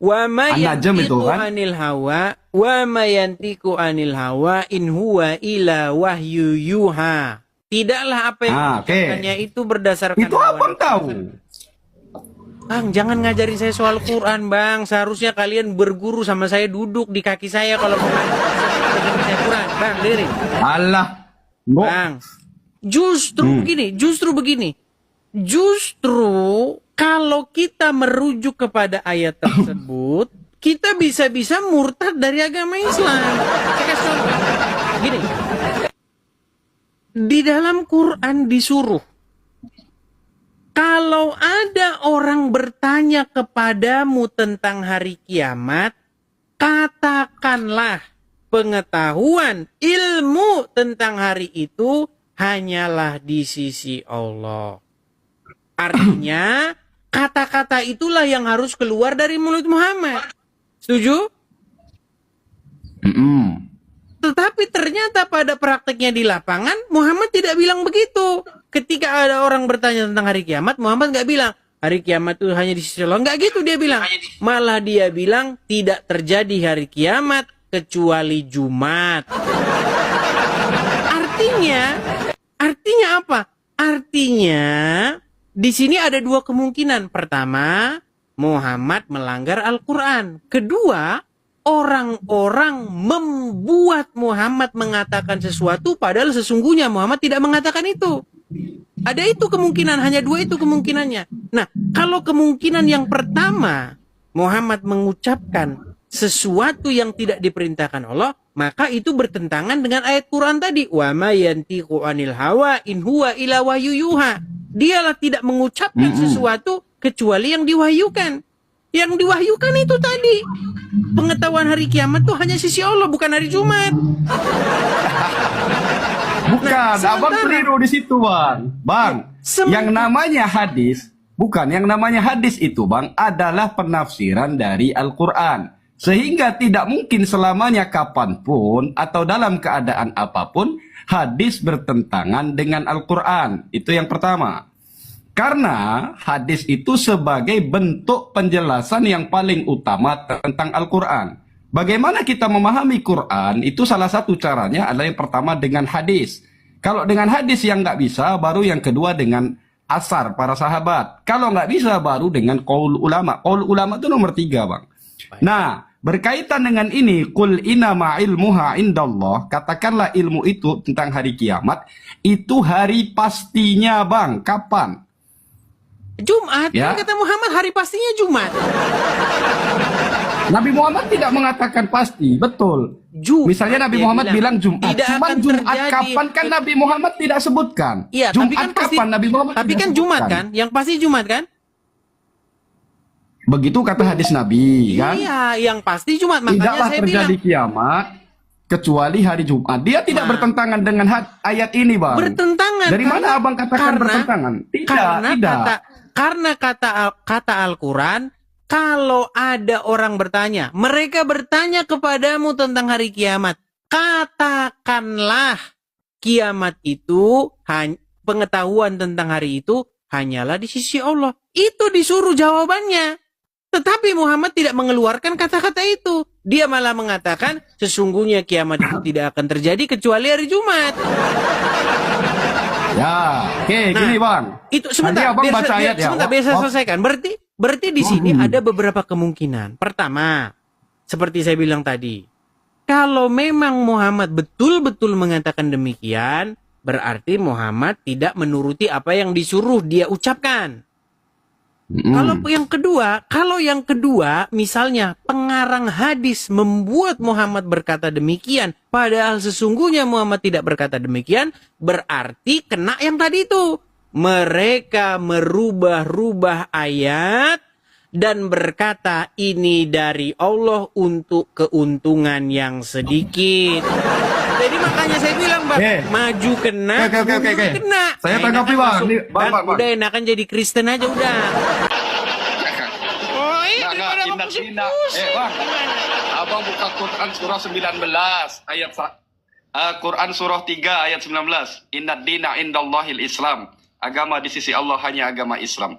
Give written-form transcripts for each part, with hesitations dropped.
Wa ma An-Najm itu yantiqu kan. anil hawa wa ma yantiqu anil hawa in huwa ila wahyu yuha. Tidaklah apa yang diucapkannya itu berdasarkan Itu hawa abang nafsu. tahu. Bang, jangan ngajarin saya soal Quran, Bang. Seharusnya kalian berguru sama saya, duduk di kaki saya kalau mau ngajarin saya Quran. Bang, dengerin. Allah. Bang, justru begini. Justru kalau kita merujuk kepada ayat tersebut, kita bisa-bisa murtad dari agama Islam. Saya kasih contoh. Gini. Di dalam Quran disuruh, kalau ada orang bertanya kepadamu tentang hari kiamat, katakanlah pengetahuan ilmu tentang hari itu hanyalah di sisi Allah. Artinya, kata-kata itulah yang harus keluar dari mulut Muhammad. Setuju? Tetapi ternyata pada prakteknya di lapangan, Muhammad tidak bilang begitu. Ketika ada orang bertanya tentang hari kiamat, Muhammad nggak bilang, hari kiamat itu hanya di sisi Allah. Nggak gitu dia bilang. Malah dia bilang, tidak terjadi hari kiamat kecuali Jumat. Artinya apa? Artinya, di sini ada dua kemungkinan. Pertama, Muhammad melanggar Al-Quran. Kedua, orang-orang membuat Muhammad mengatakan sesuatu padahal sesungguhnya Muhammad tidak mengatakan itu. Ada itu kemungkinan, hanya dua itu kemungkinannya. Nah, kalau kemungkinan yang pertama, Muhammad mengucapkan sesuatu yang tidak diperintahkan Allah, maka itu bertentangan dengan ayat Quran tadi. Wa ma yantiqu anil hawa in huwa ila wahyu yuha. Dialah tidak mengucapkan sesuatu kecuali yang diwahyukan. Yang diwahyukan itu tadi. Pengetahuan hari kiamat tuh hanya sisi Allah, bukan hari Jumat. Bukan, abang keliru di situ, Bang. Bang, yang namanya hadis, yang namanya hadis itu, Bang, adalah penafsiran dari Al-Quran. Sehingga tidak mungkin selamanya kapanpun atau dalam keadaan apapun hadis bertentangan dengan Al-Quran. Itu yang pertama. Karena hadis itu sebagai bentuk penjelasan yang paling utama tentang Al-Quran. Bagaimana kita memahami Quran, itu salah satu caranya adalah yang pertama dengan hadis. Kalau dengan hadis yang nggak bisa, baru yang kedua dengan asar para sahabat. Kalau nggak bisa, baru dengan qaul ulama. Qaul ulama itu nomor 3, Bang. Nah, berkaitan dengan ini, qul inama ilmuha indallah, katakanlah ilmu itu tentang hari kiamat, itu hari pastinya, Bang. Kapan? Jumat, ya? Kata Muhammad hari pastinya Jumat. Nabi Muhammad tidak mengatakan pasti, betul. Misalnya Nabi Muhammad bilang Jumat. Cuman Jumat kapan kan Nabi Muhammad tidak sebutkan. Iya, Jumat tapi kan pasti, kapan Nabi Muhammad tapi kan Jumat kan? Yang pasti Jumat kan? Begitu kata hadis Nabi kan? Iya, yang pasti Jumat. Makanya tidaklah saya terjadi bilang kiamat kecuali hari Jumat. Dia tidak bertentangan dengan ayat ini, Bang. Bertentangan. Dari mana Abang katakan bertentangan? Tidak. Karena kata Al-Quran, kalau ada orang bertanya, mereka bertanya kepadamu tentang hari kiamat, katakanlah kiamat itu, pengetahuan tentang hari itu hanyalah di sisi Allah. Itu disuruh jawabannya. Tetapi Muhammad tidak mengeluarkan kata-kata itu. Dia malah mengatakan, sesungguhnya kiamat itu tidak akan terjadi kecuali hari Jumat. Ya, oke, gini Bang. Itu sebentar, biar saya selesaikan. Berarti di sini ada beberapa kemungkinan. Pertama, seperti saya bilang tadi, kalau memang Muhammad betul-betul mengatakan demikian, berarti Muhammad tidak menuruti apa yang disuruh dia ucapkan. Kalau yang kedua, misalnya pengarang hadis membuat Muhammad berkata demikian, padahal sesungguhnya Muhammad tidak berkata demikian, berarti kena yang tadi itu. Mereka merubah-rubah ayat dan berkata ini dari Allah untuk keuntungan yang sedikit. Jadi makanya saya bilang, Bang, maju kena, kena. Saya tanggapi, Bang. Bang, udah enakan jadi Kristen aja udah. Bang, Abang buka Quran surah 19 ayat Quran surah 3 ayat 19. Innad dina indallahil Islam. Agama di sisi Allah hanya agama Islam.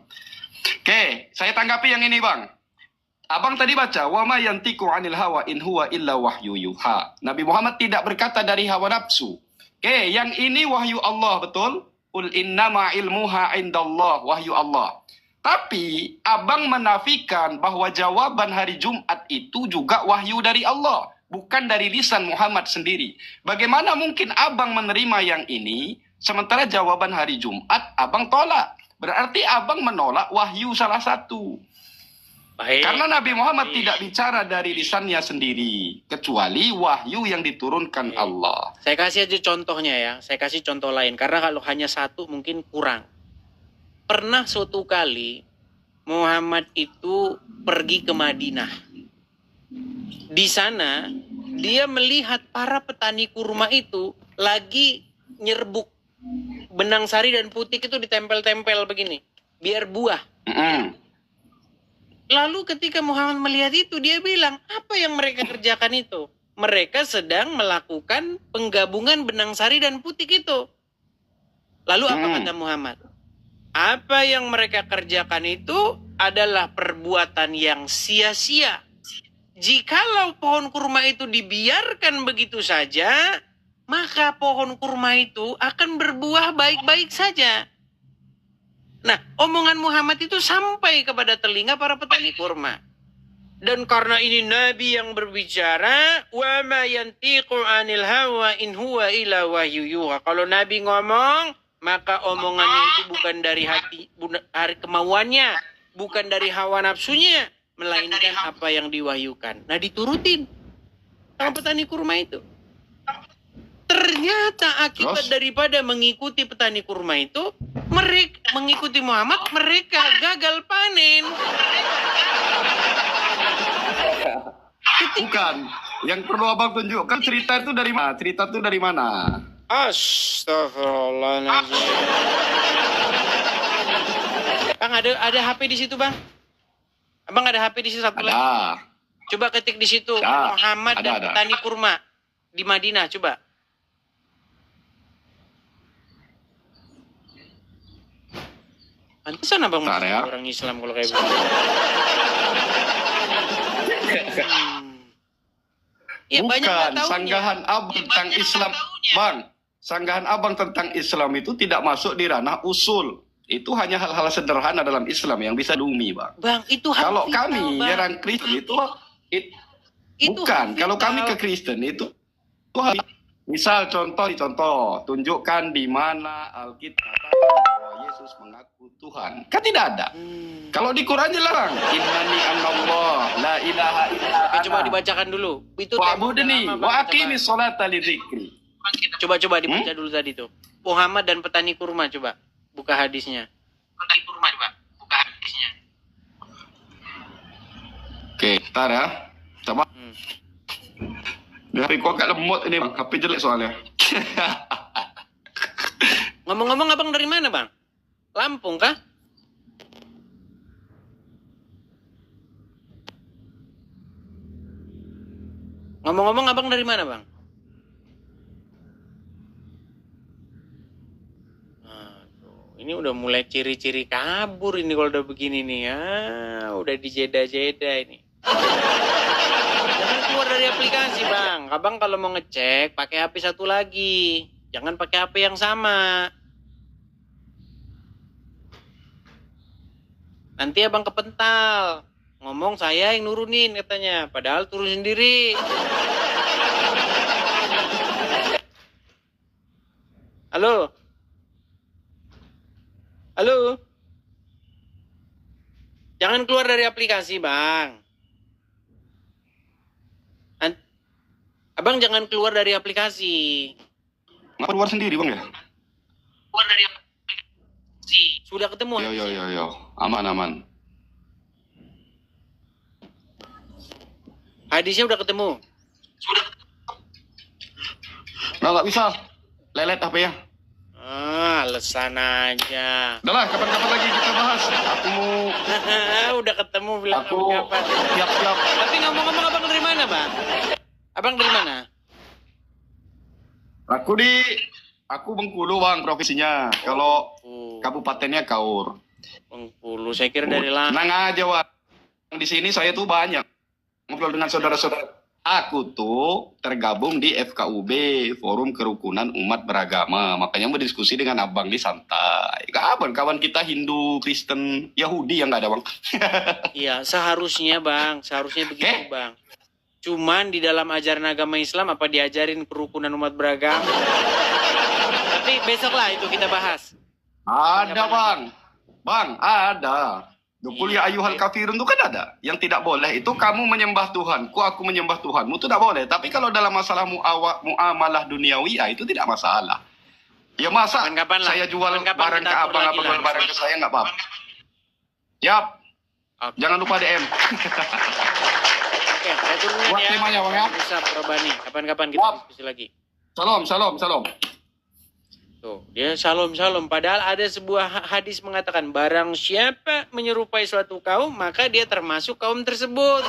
Oke, saya tanggapi yang ini, Bang. Abang tadi baca, wa ma yantiqu 'anil hawa in huwa illa wahyu yuha. Nabi Muhammad tidak berkata dari hawa nafsu. Oke, yang ini wahyu Allah, betul? Qul innama ilmuha indallah, wahyu Allah. Tapi abang menafikan bahwa jawaban hari Jumat itu juga wahyu dari Allah, bukan dari lisan Muhammad sendiri. Bagaimana mungkin abang menerima yang ini, sementara jawaban hari Jumat abang tolak? Berarti abang menolak wahyu salah satu. Baik. Karena Nabi Muhammad tidak bicara dari lisannya sendiri, kecuali wahyu yang diturunkan Allah. Saya kasih aja contohnya ya, saya kasih contoh lain. Karena kalau hanya satu mungkin kurang. Pernah suatu kali Muhammad itu pergi ke Madinah. Di sana dia melihat para petani kurma itu lagi nyerbuk benang sari dan putik itu ditempel-tempel begini, biar buah. Lalu ketika Muhammad melihat itu, dia bilang, apa yang mereka kerjakan itu? Mereka sedang melakukan penggabungan benang sari dan putik itu. Lalu apa kata Muhammad? Apa yang mereka kerjakan itu adalah perbuatan yang sia-sia. Jikalau pohon kurma itu dibiarkan begitu saja, maka pohon kurma itu akan berbuah baik-baik saja. Nah, omongan Muhammad itu sampai kepada telinga para petani kurma. Dan karena ini Nabi yang berbicara, wa ma yantiqu 'anil hawa in huwa illa wahyu yuha. Kalau Nabi ngomong, maka omongannya itu bukan dari hati, kemauannya, bukan dari hawa nafsunya, melainkan apa yang diwahyukan. Nah, diturutin sama petani kurma itu. Ternyata akibat daripada mengikuti petani kurma itu, mereka mengikuti Muhammad, mereka gagal panen. Bukan. Yang perlu abang tunjukkan cerita itu dari mana? Cerita itu dari mana? Astagfirullahaladzim. Bang, ada HP di situ, Bang? Abang ada HP di situ satu lagi? Coba ketik di situ Muhammad dan petani kurma di Madinah, coba. Pantesan abang orang Islam kalau kayak begitu. Ya, bukan, sanggahan abang tentang Islam. Bang, sanggahan abang tentang Islam itu tidak masuk di ranah usul. Itu hanya hal-hal sederhana dalam Islam yang bisa diumi, Bang. Bang, itu kalau kami nyerang Kristen itu bukan. Kalau kami ke Kristen itu misal contoh, tunjukkan di mana Alkitab bahwa Yesus mengaku Tuhan. Kan tidak ada. Kalau di Quran jelas, innani anallah la ilaha illa ana. Coba dibacakan dulu. Itu wa'budni wa aqimis sholata lidzikri. Coba dibaca dulu tadi tuh. Muhammad dan petani kurma, coba buka hadisnya. Petani kurma, coba buka hadisnya. Oke, ntar ya. Coba. HP kok agak lemot ini, Bang. HP jelek soalnya. Ngomong-ngomong, abang dari mana, Bang? Lampung kah? Ngomong-ngomong, abang dari mana, Bang? Aduh, ini udah mulai ciri-ciri kabur ini kalau udah begini nih. Udah dijeda-jeda ini. Jangan keluar dari aplikasi, Bang. Abang kalau mau ngecek, pakai HP satu lagi. Jangan pakai HP yang sama. Nanti abang kepental. Ngomong saya yang nurunin katanya. Padahal turun sendiri. Halo? Halo? Jangan keluar dari aplikasi, Bang. Abang jangan keluar dari aplikasi. Ngapa keluar sendiri, Bang, ya? Keluar dari aplikasi. Sudah ketemu. Yo. Aman. Hadisnya udah ketemu. Nggak bisa. Lelet HP-nya. Alasan aja. Udahlah, kapan-kapan lagi kita bahas. Aku mau... Udah ketemu bilang kapan. Siap. Tapi ngomong-ngomong, abang dari mana, Bang? Abang dari mana? Aku Bengkulu, Bang, profesinya. Kalau kabupatennya Kaur. Bengkulu, saya kira dari Lampung. Tenang aja, Bang. di sini saya tuh banyak ngobrol dengan saudara-saudara. Aku tuh tergabung di FKUB, Forum Kerukunan Umat Beragama. Makanya mau diskusi dengan abang di santai. Kawan kita Hindu, Kristen, Yahudi yang nggak ada bang. Iya, seharusnya bang, seharusnya begitu bang. Cuman di dalam ajaran agama Islam apa diajarin kerukunan umat beragama? Tapi besok lah itu kita bahas. Ada bang, ada. Kuliah ayuhal kafirun itu kan ada. Yang tidak boleh itu kamu menyembah Tuhanku, aku menyembah Tuhanmu, itu tidak boleh. Tapi kalau dalam masalah muamalah duniawi, ya itu tidak masalah. Ya masa saya jual barang ke abang, abang jual barang ke saya nggak apa-apa. Yap. Okay. Jangan lupa DM. Oke, saya turunin ya. Temanya bang ya. Bisa Probani. Kapan-kapan kita diskusi lagi. Salam. Tuh, dia shalom. Padahal ada sebuah hadis mengatakan barang siapa menyerupai suatu kaum, maka dia termasuk kaum tersebut.